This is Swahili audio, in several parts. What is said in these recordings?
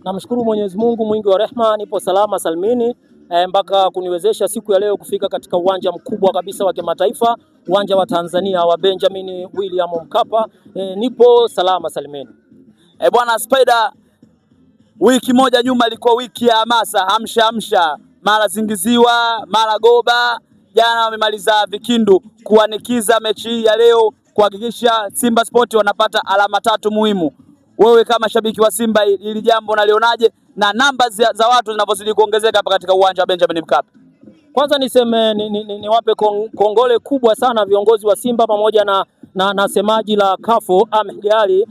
Namshukuru Mwenyezi Mungu mwingi wa rehema, nipo salama salmini mpaka kuniwezesha siku ya leo kufika katika uwanja mkubwa kabisa wa kimataifa, uwanja wa Tanzania wa Benjamin William Mkapa. Nipo salama salmini. Bwana Spider, wiki moja nyuma ilikuwa wiki ya hamasa, amsha mara zingiziwa mara goba. Jana wamemaliza Vikindu kuanikiza mechi hii ya leo kuhakikisha Simba Sport wanapata alama 3 muhimu. Wewe kama shabiki wa Simba, hili jambo nalionaje na namba za watu zinavyozidi kuongezeka hapa katika uwanja wa Benjamin Mkapa? Kwanza niseme niwape kongole kubwa sana viongozi wa Simba pamoja na semaji la Kafo Ahmed Ally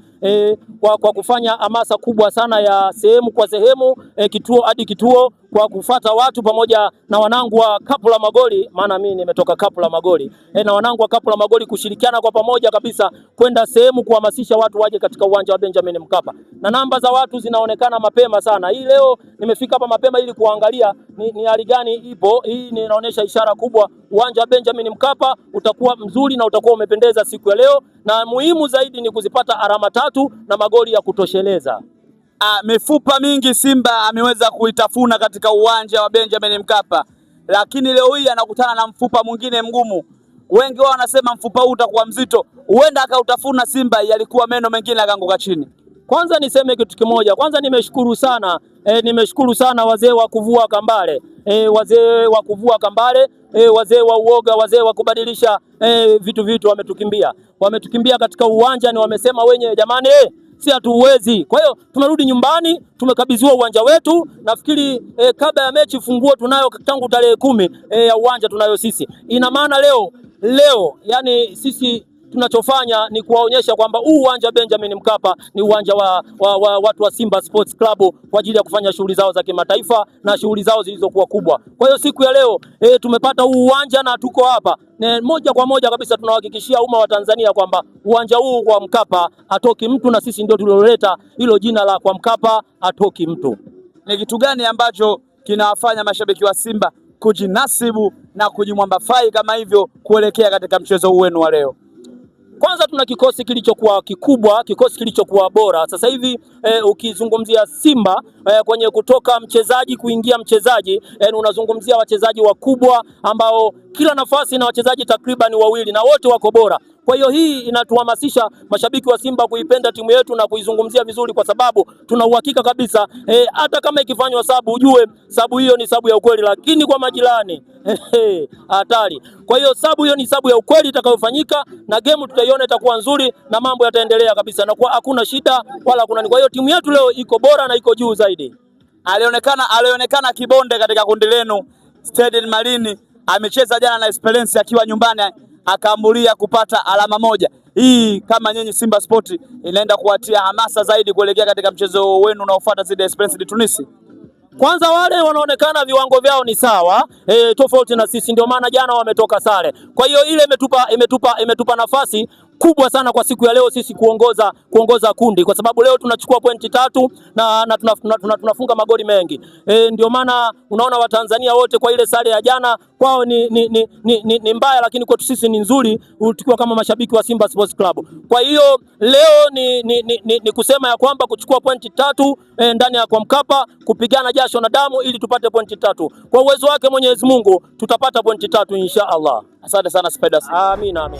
kwa kufanya hamasa kubwa sana ya sehemu kwa sehemu, kituo hadi kituo, kwa kufata watu pamoja na wanangu wa Kapu la Magoli, maana mimi nimetoka Kapu la Magoli, na wanangu wa Kapu la Magoli kushirikiana kwa pamoja kabisa kwenda sehemu kuhamasisha watu waje katika uwanja wa Benjamin Mkapa, na namba za watu zinaonekana mapema sana. Hii leo nimefika hapa mapema ili kuangalia ni hali gani ipo. Hii inaonyesha ishara kubwa, uwanja wa Benjamin Mkapa utakuwa mzuri na utakuwa umependeza siku ya leo, na muhimu zaidi ni kuzipata alama 3 na magoli ya kutosheleza. Mifupa mingi Simba ameweza kuitafuna katika uwanja wa Benjamin Mkapa, lakini leo hii anakutana na mfupa mwingine mgumu. Wengi wao wanasema mfupa huu utakuwa mzito, huenda akautafuna Simba, yalikuwa meno mengine akaanguka chini. Kwanza niseme kitu kimoja, kwanza nimeshukuru sana wazee wa kuvua kambale, wazee wa kuvua kambale, wazee wa uoga, wazee wa kubadilisha vitu wametukimbia katika uwanja, ni wamesema wenyewe, jamani si hatuwezi. Kwa hiyo tumerudi nyumbani, tumekabidhiwa uwanja wetu. Nafikiri kabla ya mechi funguo tunayo tangu tarehe 10 ya uwanja tunayo sisi. Ina maana leo yani sisi tunachofanya ni kuwaonyesha kwamba huu uwanja Benjamin Mkapa ni uwanja wa watu wa Simba Sports Club kwa ajili ya kufanya shughuli zao za kimataifa na shughuli zao zilizokuwa kubwa. Kwa hiyo siku ya leo tumepata huu uwanja na tuko hapa. Moja kwa moja kabisa tunawahakikishia umma wa Tanzania kwamba uwanja huu kwa Mkapa hatoki mtu, na sisi ndio tulioleta hilo jina la kwa Mkapa hatoki mtu. Ni kitu gani ambacho kinawafanya mashabiki wa Simba kujinasibu na kujimwambafai kama hivyo kuelekea katika mchezo huu wenu wa leo? Kwanza tuna kikosi kilichokuwa kikubwa, kikosi kilichokuwa bora. Sasa hivi ukizungumzia Simba kwenye kutoka mchezaji kuingia mchezaji, unazungumzia wachezaji wakubwa ambao kila nafasi na wachezaji takriban 2 na wote wako bora. Kwa hiyo hii inatuhamasisha mashabiki wa Simba kuipenda timu yetu na kuizungumzia vizuri, kwa sababu tuna uhakika kabisa hata kama ikifanywa sabu, ujue sabu hiyo ni sabu ya ukweli, lakini kwa majirani hatari. Kwa hiyo sabu hiyo ni sabu ya ukweli itakayofanyika, na game tutaiona itakuwa nzuri na mambo yataendelea kabisa, na kwa hakuna shida wala hakuna. Kwa hiyo timu yetu leo iko bora na iko juu zaidi. Alionekana kibonde katika kundi lenu. Stade Malini amecheza jana na Esperance akiwa nyumbani, akaambulia kupata alama 1. Hii kama nyinyi Simba Sport inaenda kuwatia hamasa zaidi kuelekea katika mchezo wenu unaofuata dhidi ya Esperance de Tunis. Kwanza wale wanaonekana viwango vyao ni sawa, tofauti na sisi, ndio maana jana wametoka sare. Kwa hiyo ile imetupa nafasi kubwa sana kwa siku ya leo sisi kuongoza kundi, kwa sababu leo tunachukua pointi 3 na tunafunga magoli mengi. Ndio maana unaona Watanzania wote kwa ile sare ya jana kwao ni mbaya, lakini kwetu sisi ni nzuri tukiwa kama mashabiki wa Simba Sports Club. Kwa hiyo leo ni kusema ya kwamba kuchukua pointi 3 ndani ya kwa Mkapa, kupigana jasho na damu ili tupate pointi 3. Kwa uwezo wake Mwenyezi Mungu tutapata pointi 3 insha Allah. Asante sana Spider. Amina.